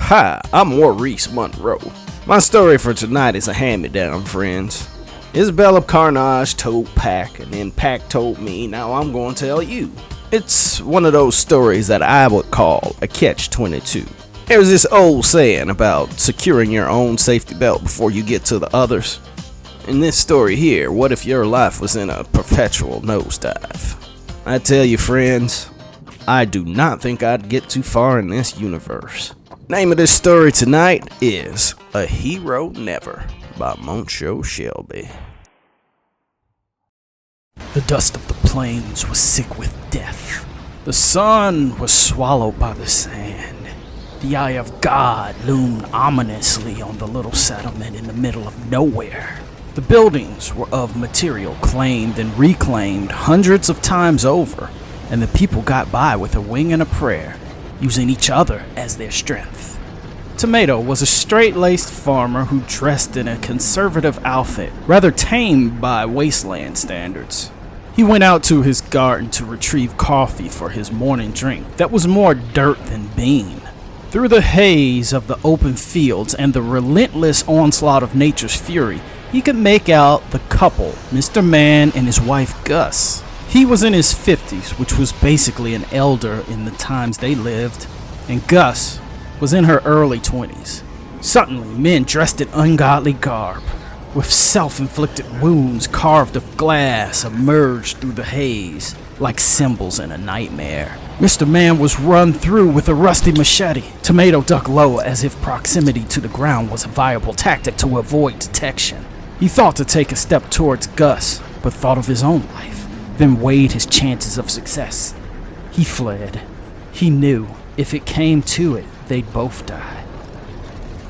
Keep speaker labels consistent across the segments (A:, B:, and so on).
A: Hi, I'm Maurice Monroe. My story for tonight is a hand-me-down, friends. Isabella Carnage told Pac, and then Pac told me, now I'm going to tell you. It's one of those stories that I would call a catch-22. There's this old saying about securing your own safety belt before you get to the others. In this story here, what if your life was in a perpetual nosedive? I tell you, friends, I do not think I'd get too far in this universe. Name of this story tonight is A Hero Never by Montsho Shelby.
B: The dust of the plains was sick with death. The sun was swallowed by the sand. The eye of God loomed ominously on the little settlement in the middle of nowhere. The buildings were of material claimed and reclaimed hundreds of times over, and the people got by with a wing and a prayer, using each other as their strength. Tomato was a straight-laced farmer who dressed in a conservative outfit, rather tame by wasteland standards. He went out to his garden to retrieve coffee for his morning drink that was more dirt than bean. Through the haze of the open fields and the relentless onslaught of nature's fury, he could make out the couple, Mr. Man and his wife Gus. He was in his 50s, which was basically an elder in the times they lived, and Gus was in her early 20s. Suddenly, men dressed in ungodly garb, with self-inflicted wounds carved of glass, emerged through the haze like symbols in a nightmare. Mr. Man was run through with a rusty machete. Tomato ducked low as if proximity to the ground was a viable tactic to avoid detection. He thought to take a step towards Gus, but thought of his own life, then weighed his chances of success. He fled. He knew if it came to it, they'd both die.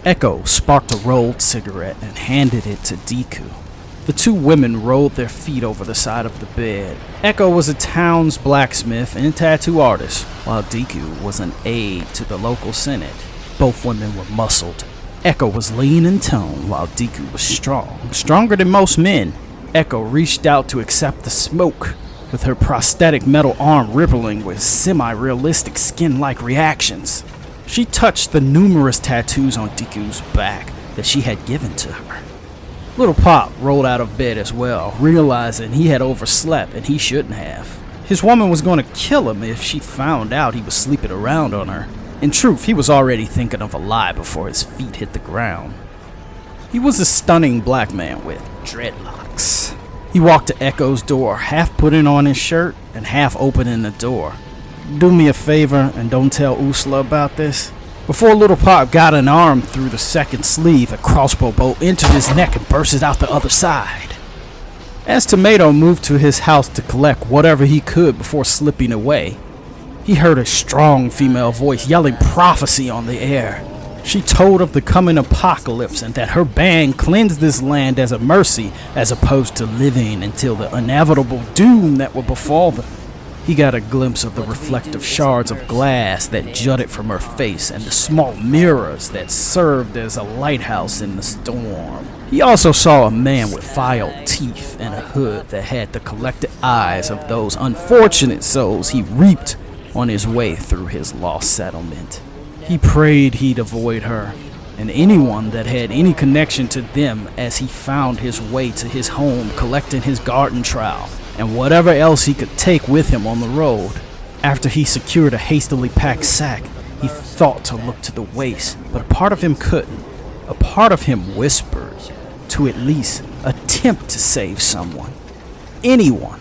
B: Echo sparked a rolled cigarette and handed it to Deku. The two women rolled their feet over the side of the bed. Echo was a town's blacksmith and tattoo artist, while Deku was an aide to the local senate. Both women were muscled. Echo was lean in tone, while Deku was strong, stronger than most men. Echo reached out to accept the smoke, with her prosthetic metal arm rippling with semi-realistic skin-like reactions. She touched the numerous tattoos on Deku's back that she had given to her. Little Pop rolled out of bed as well, realizing he had overslept and he shouldn't have. His woman was going to kill him if she found out he was sleeping around on her. In truth, he was already thinking of a lie before his feet hit the ground. He was a stunning black man with dreadlocks. He walked to Echo's door, half putting on his shirt and half opening the door. Do me a favor and don't tell Usla about this. Before Little Pop got an arm through the second sleeve, a crossbow bolt entered his neck and bursted out the other side. As Tomato moved to his house to collect whatever he could before slipping away, he heard a strong female voice yelling prophecy on the air. She told of the coming apocalypse and that her band cleansed this land as a mercy as opposed to living until the inevitable doom that would befall them. He got a glimpse of the reflective shards of glass that jutted from her face and the small mirrors that served as a lighthouse in the storm. He also saw a man with filed teeth and a hood that had the collected eyes of those unfortunate souls he reaped on his way through his lost settlement. He prayed he'd avoid her and anyone that had any connection to them as he found his way to his home collecting his garden trowel and whatever else he could take with him on the road. After he secured a hastily packed sack, he thought to look to the waist, but a part of him couldn't. A part of him whispered to at least attempt to save someone. Anyone.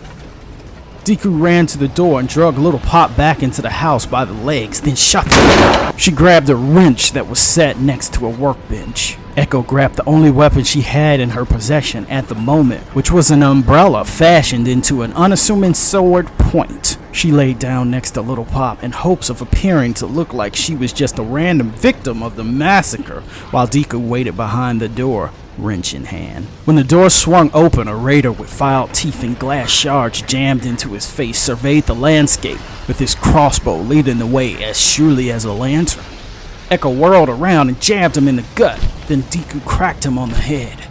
B: Deku ran to the door and dragged Little Pop back into the house by the legs, then shut the door. She grabbed a wrench that was set next to a workbench. Echo grabbed the only weapon she had in her possession at the moment, which was an umbrella fashioned into an unassuming sword point. She laid down next to Little Pop in hopes of appearing to look like she was just a random victim of the massacre, while Deku waited behind the door, wrench in hand. When the door swung open, a raider with filed teeth and glass shards jammed into his face surveyed the landscape, with his crossbow leading the way as surely as a lantern. Echo whirled around and jabbed him in the gut, then Deku cracked him on the head.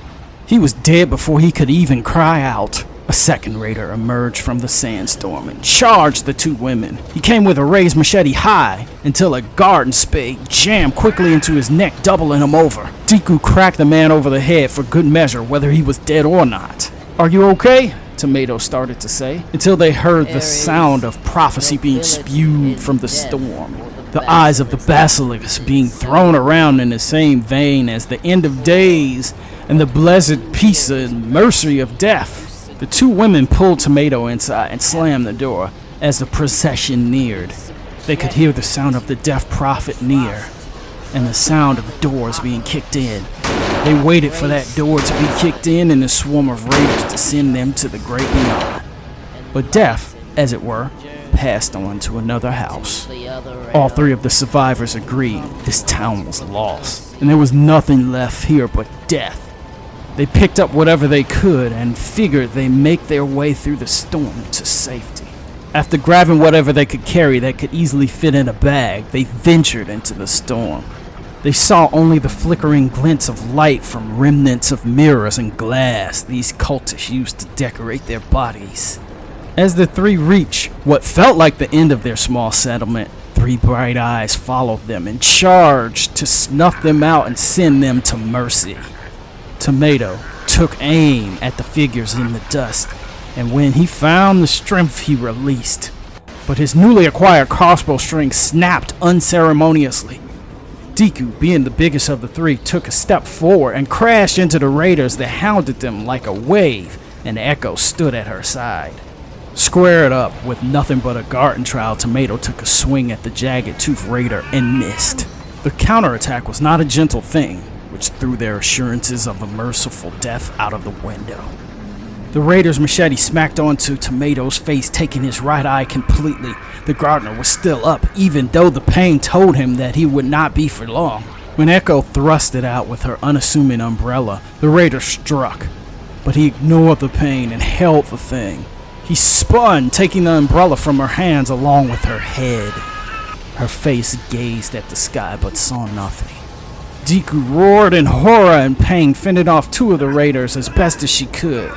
B: He was dead before he could even cry out. A second raider emerged from the sandstorm and charged the two women. He came with a raised machete high until a garden spade jammed quickly into his neck, doubling him over. Deku cracked the man over the head for good measure, whether he was dead or not. "Are you okay?" Tomato started to say, until they heard the sound of prophecy being spewed from the storm. The eyes of the basilisk being thrown around in the same vein as the end of days and the blessed peace and mercy of death. The two women pulled Tomato inside and slammed the door. As the procession neared, they could hear the sound of the deaf prophet near and the sound of doors being kicked in. They waited for that door to be kicked in and the swarm of raiders to send them to the great beyond. But death, as it were, passed on to another house. All three of the survivors agreed this town was lost, and there was nothing left here but death. They picked up whatever they could and figured they'd make their way through the storm to safety. After grabbing whatever they could carry that could easily fit in a bag, they ventured into the storm. They saw only the flickering glints of light from remnants of mirrors and glass these cultists used to decorate their bodies. As the three reached what felt like the end of their small settlement, three bright eyes followed them and charged to snuff them out and send them to mercy. Tomato took aim at the figures in the dust, and when he found the strength, he released. But his newly acquired crossbow string snapped unceremoniously. Deku, being the biggest of the three, took a step forward and crashed into the raiders that hounded them like a wave, and Echo stood at her side. Squared up with nothing but a garden trowel, Tomato took a swing at the jagged tooth raider and missed. The counterattack was not a gentle thing, which threw their assurances of a merciful death out of the window. The raider's machete smacked onto Tomato's face, taking his right eye completely. The gardener was still up, even though the pain told him that he would not be for long. When Echo thrust it out with her unassuming umbrella, the raider struck, but he ignored the pain and held the thing. He spun, taking the umbrella from her hands along with her head. Her face gazed at the sky but saw nothing. Deku roared in horror and pain, fending off two of the raiders as best as she could.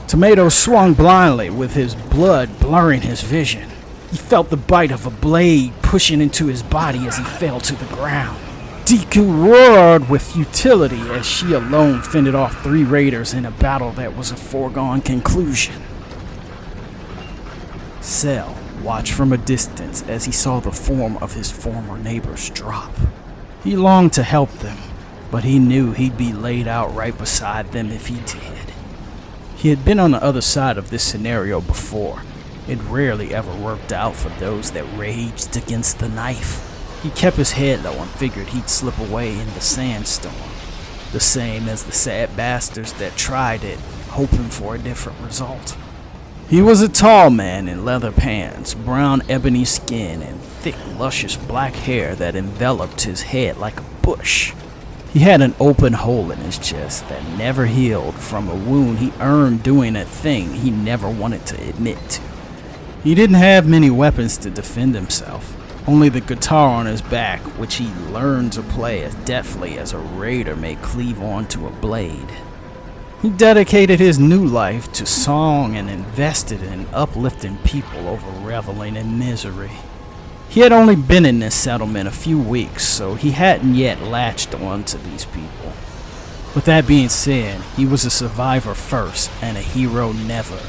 B: Tomato swung blindly, with his blood blurring his vision. He felt the bite of a blade pushing into his body as he fell to the ground. Deku roared with futility as she alone fended off three raiders in a battle that was a foregone conclusion. Cell watched from a distance as he saw the form of his former neighbors drop. He longed to help them, but he knew he'd be laid out right beside them if he did. He had been on the other side of this scenario before. It rarely ever worked out for those that raged against the knife. He kept his head low and figured he'd slip away in the sandstorm, the same as the sad bastards that tried it, hoping for a different result. He was a tall man in leather pants, brown ebony skin, and thick, luscious black hair that enveloped his head like a bush. He had an open hole in his chest that never healed from a wound he earned doing a thing he never wanted to admit to. He didn't have many weapons to defend himself, only the guitar on his back, which he learned to play as deftly as a raider may cleave onto a blade. He dedicated his new life to song and invested in uplifting people over reveling in misery. He had only been in this settlement a few weeks, so he hadn't yet latched on to these people. With that being said, he was a survivor first and a hero never.